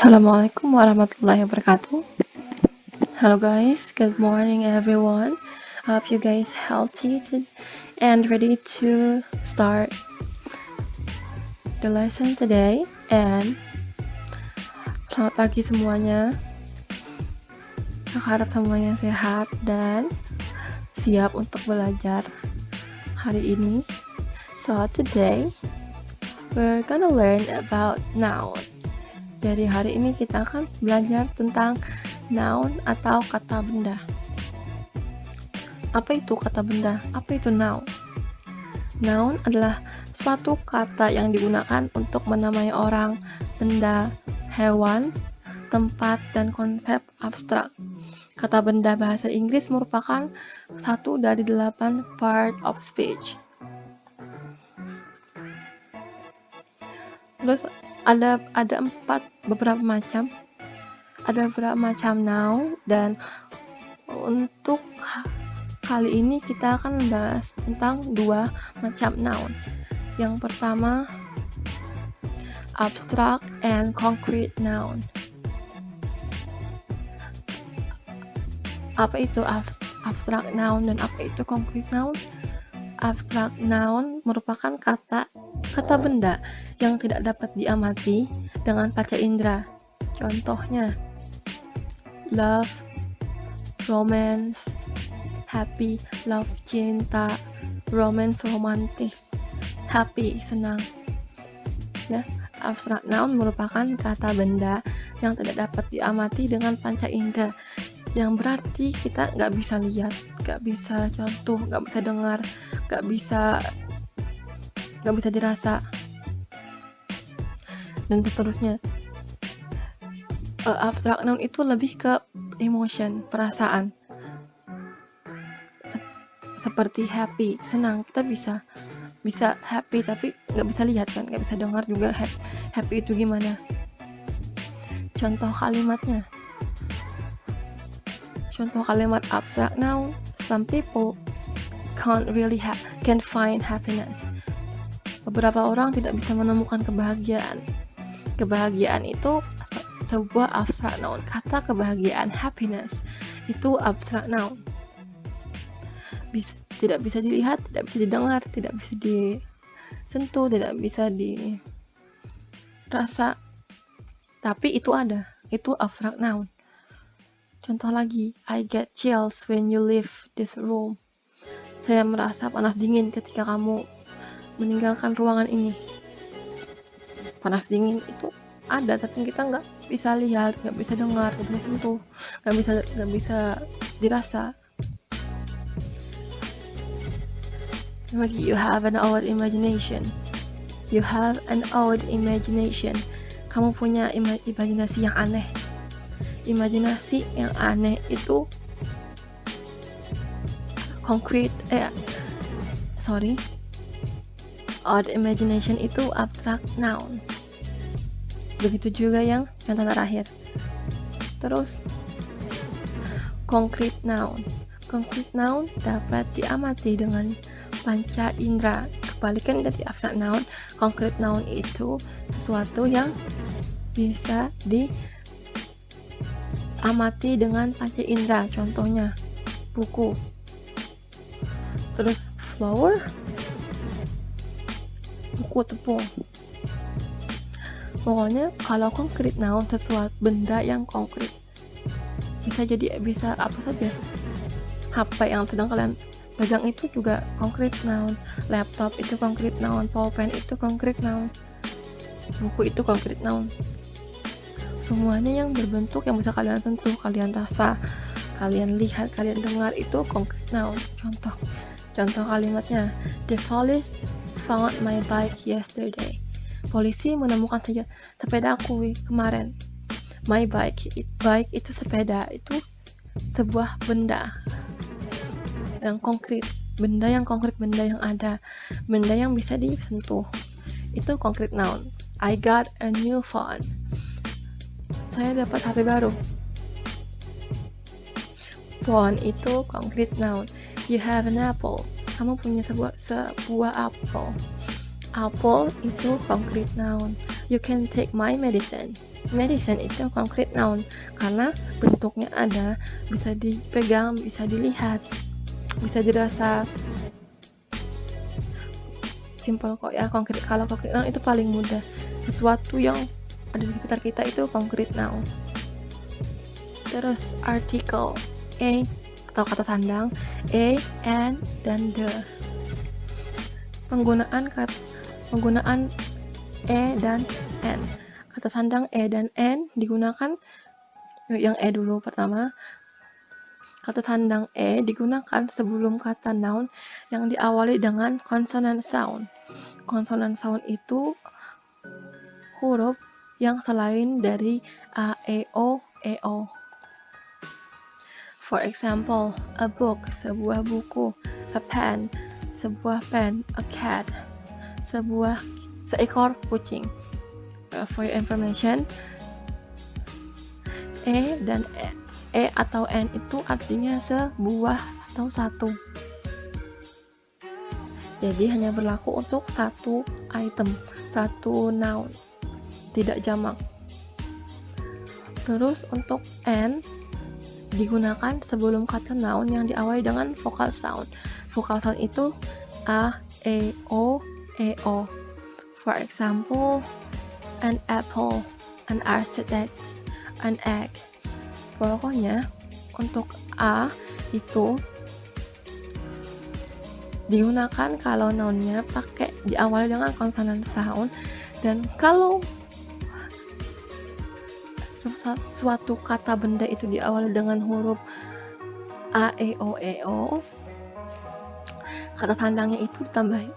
Assalamualaikum warahmatullahi wabarakatuh. Hello guys, good morning everyone. Hope you guys healthy and ready to start the lesson today. And selamat pagi semuanya. Aku harap semuanya sehat dan siap untuk belajar hari ini. So today we're gonna learn about noun. Jadi hari ini kita akan belajar tentang noun atau kata benda. Apa itu kata benda? Apa itu noun? Noun adalah suatu kata yang digunakan untuk menamai orang, benda, hewan, tempat, dan konsep abstrak. Kata benda bahasa Inggris merupakan satu dari 8 part of speech. Terus ada beberapa macam noun, dan untuk kali ini kita akan membahas tentang 2 macam noun. Yang pertama, abstract and concrete noun. Apa itu abstract noun dan apa itu concrete noun? Abstract noun merupakan kata benda yang tidak dapat diamati dengan panca indera. Contohnya, love, romance, happy, love cinta, romance romantis, happy senang. Ya, abstract noun merupakan kata benda yang tidak dapat diamati dengan panca indera, yang berarti kita nggak bisa lihat, nggak bisa contoh, nggak bisa dengar, nggak bisa dirasa, dan seterusnya. Abstract noun itu lebih ke emotion, perasaan. Seperti happy, senang, kita bisa happy tapi nggak bisa lihat kan, nggak bisa dengar juga happy itu gimana. Contoh kalimat abstract noun, some people can't find happiness. Beberapa orang tidak bisa menemukan kebahagiaan. Kebahagiaan itu sebuah abstract noun. Kata kebahagiaan, happiness, itu abstract noun. Tidak bisa dilihat, tidak bisa didengar, tidak bisa disentuh, tidak bisa dirasa, tapi itu ada. Itu abstract noun. Contoh lagi, I get chills when you leave this room. Saya merasa panas dingin ketika kamu meninggalkan ruangan ini. Panas dingin itu ada, tapi kita nggak bisa lihat, nggak bisa dengar, nggak bisa sentuh, nggak bisa dirasa. Lagi, you have an odd imagination. Kamu punya imajinasi yang aneh. Imajinasi yang aneh itu odd imagination itu abstract noun. Begitu juga yang contoh terakhir. Terus, concrete noun. Concrete noun dapat diamati dengan panca indera. Kebalikan dari abstract noun, concrete noun itu sesuatu yang bisa diamati dengan panca indera. Contohnya, buku. Terus flower, buku tepung. Pokoknya kalau concrete noun sesuatu benda yang konkret. Bisa apa saja. HP yang sedang kalian pegang itu juga concrete noun. Laptop itu concrete noun. Pulpen itu concrete noun. Buku itu concrete noun. Semuanya yang berbentuk yang bisa kalian sentuh, kalian rasa, kalian lihat, kalian dengar itu concrete noun. Contoh kalimatnya, the police found my bike yesterday. Polisi menemukan sepedaku kemarin. My bike itu sepeda, itu sebuah benda yang konkret, benda yang ada, benda yang bisa disentuh. Itu concrete noun. I got a new phone. Saya dapat HP baru. Phone itu concrete noun. You have an apple. Kamu punya sebuah apple. Apple itu concrete noun. You can take my medicine. Medicine itu concrete noun karena bentuknya ada, bisa dipegang, bisa dilihat, bisa dirasa. Simple kok ya, konkret. Kalau concrete noun itu paling mudah. Sesuatu yang ada di sekitar kita itu concrete noun. Terus article, a atau kata sandang, a, and, dan the. Penggunaan e dan n. Kata sandang e dan n digunakan, yang e dulu pertama. Kata sandang e digunakan sebelum kata noun yang diawali dengan consonant sound. Consonant sound itu huruf yang selain dari a, e, o. For example, a book, sebuah buku, a pen, sebuah pen, a cat, seekor kucing. For your information, e dan e atau n itu artinya sebuah atau satu. Jadi hanya berlaku untuk satu item, satu noun, tidak jamak. Terus untuk n digunakan sebelum kata noun yang diawali dengan vokal sound. Vokal sound itu a, e, o. For example, an apple, an architect, an egg. Pokoknya untuk a itu digunakan kalau nounnya pakai diawali dengan consonant sound, dan kalau suatu kata benda itu diawali dengan huruf a, e, o, kata sandangnya itu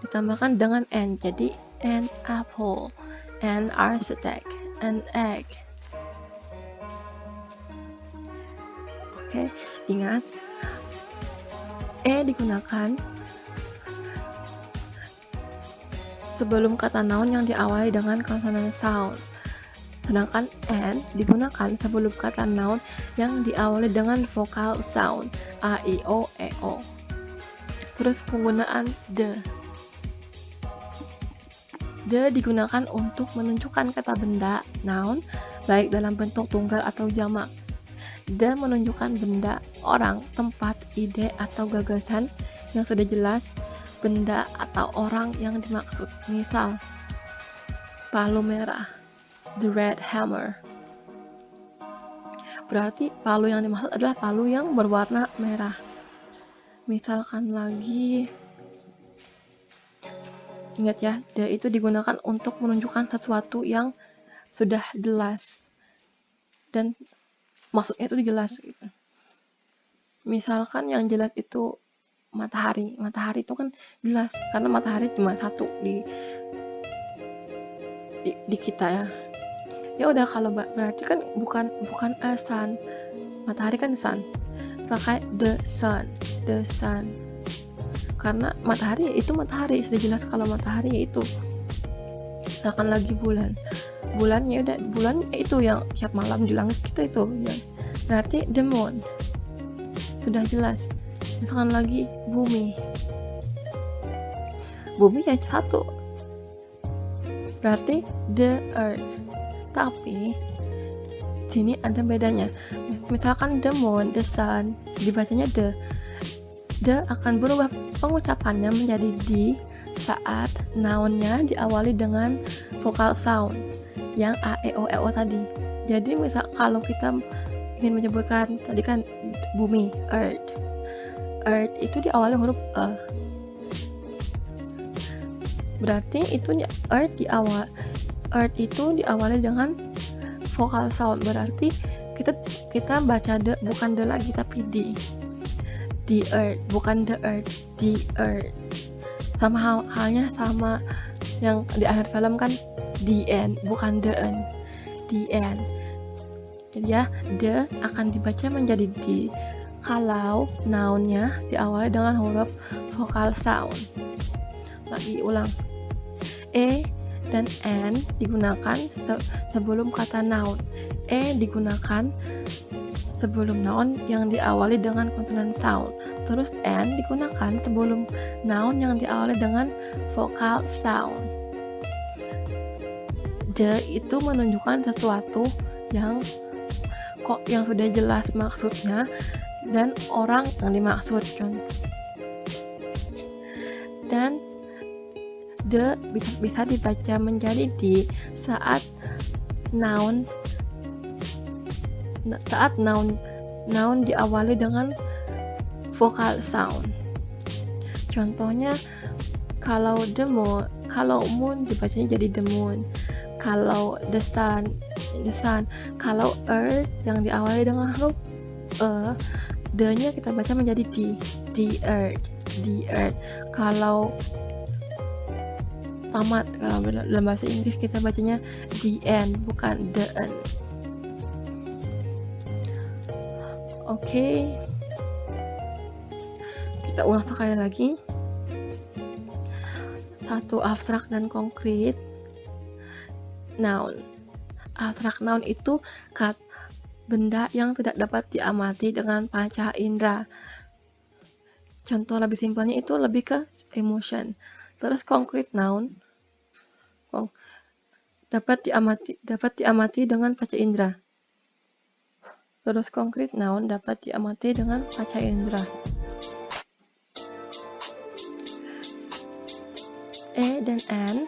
ditambahkan dengan n. Jadi an apple, an architect, an egg. Oke, ingat e digunakan sebelum kata noun yang diawali dengan consonant sound. Sedangkan n digunakan sebelum kata noun yang diawali dengan vokal sound a, i, o, e, o. Terus penggunaan the. The digunakan untuk menunjukkan kata benda, noun, baik dalam bentuk tunggal atau jamak. The menunjukkan benda, orang, tempat, ide, atau gagasan yang sudah jelas, benda atau orang yang dimaksud. Misal, palu merah, the red hammer. Berarti palu yang dimaksud adalah palu yang berwarna merah. Misalkan lagi, ingat ya, the itu digunakan untuk menunjukkan sesuatu yang sudah jelas dan maksudnya itu jelas gitu. Misalkan yang jelas itu matahari itu kan jelas karena matahari cuma satu di kita ya. Ya udah, kalau berarti kan bukan a sun, matahari kan sun, pakai the sun karena matahari itu matahari, sudah jelas kalau matahari itu. Misalkan lagi bulan ya udah, bulan itu yang tiap malam di langit kita itu ya. Berarti the moon, sudah jelas. Misalkan lagi bumi ya satu, berarti the earth. Tapi sini ada bedanya. Misalkan the moon, the sun dibacanya the akan berubah pengucapannya menjadi di saat nounnya diawali dengan vokal sound yang a, e, o tadi. Jadi misal kalau kita ingin menyebutkan tadi kan bumi, earth itu diawali huruf e, berarti itu earth itu diawali dengan vokal sound. Berarti kita baca the, bukan the lagi tapi the earth, bukan the earth, the earth. Sama halnya sama yang di akhir film kan the end, bukan the end, the end. Jadi ya, the akan dibaca menjadi di kalau nounnya diawali dengan huruf vokal sound. Lagi ulang, e dan n digunakan sebelum kata noun. E digunakan sebelum noun yang diawali dengan consonant sound. Terus n digunakan sebelum noun yang diawali dengan vokal sound. The itu menunjukkan sesuatu yang sudah jelas maksudnya dan orang yang dimaksud. Dan the bisa dibaca menjadi di saat noun diawali dengan vokal sound. Contohnya kalau moon dibacanya jadi the moon, kalau the sun, kalau earth yang diawali dengan huruf the-nya kita baca menjadi the earth. Kalau tamat, kalau dalam bahasa Inggris kita bacanya the end, bukan the end. Oke. Kita ulang sekali lagi. 1. Abstrak dan konkret. Noun. Abstrak noun itu benda yang tidak dapat diamati dengan panca indera. Contoh lebih simpelnya itu lebih ke emotion. Terus concrete noun dapat diamati dengan panca indera. Terus concrete noun dapat diamati dengan panca indera. E dan N.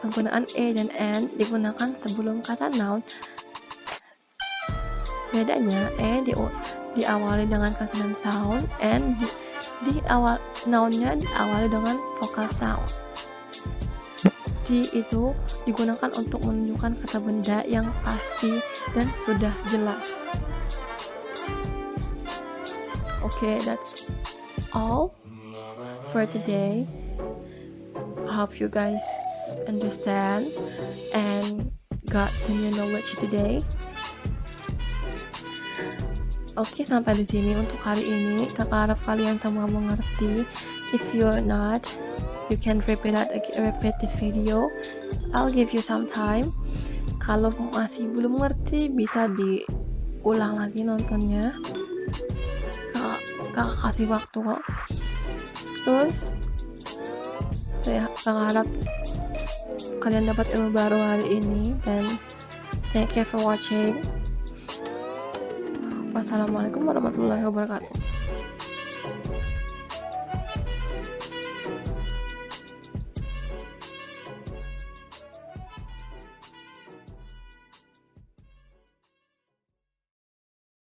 Penggunaan E dan N digunakan sebelum kata noun. Bedanya E diawali dengan consonant sound, N nounnya diawali dengan vocal sound. D itu digunakan untuk menunjukkan kata benda yang pasti dan sudah jelas. Okay, that's all for today. I hope you guys understand and got the new knowledge today. Oke, sampai di sini untuk hari ini. Kakak harap kalian semua mengerti. If you're not, you can repeat this video. I'll give you some time. Kalau masih belum mengerti, bisa diulang lagi nontonnya. Kakak kasih waktu kok. Terus saya harap kalian dapat ilmu baru hari ini, dan thank you for watching. Wassalamualaikum warahmatullahi wabarakatuh.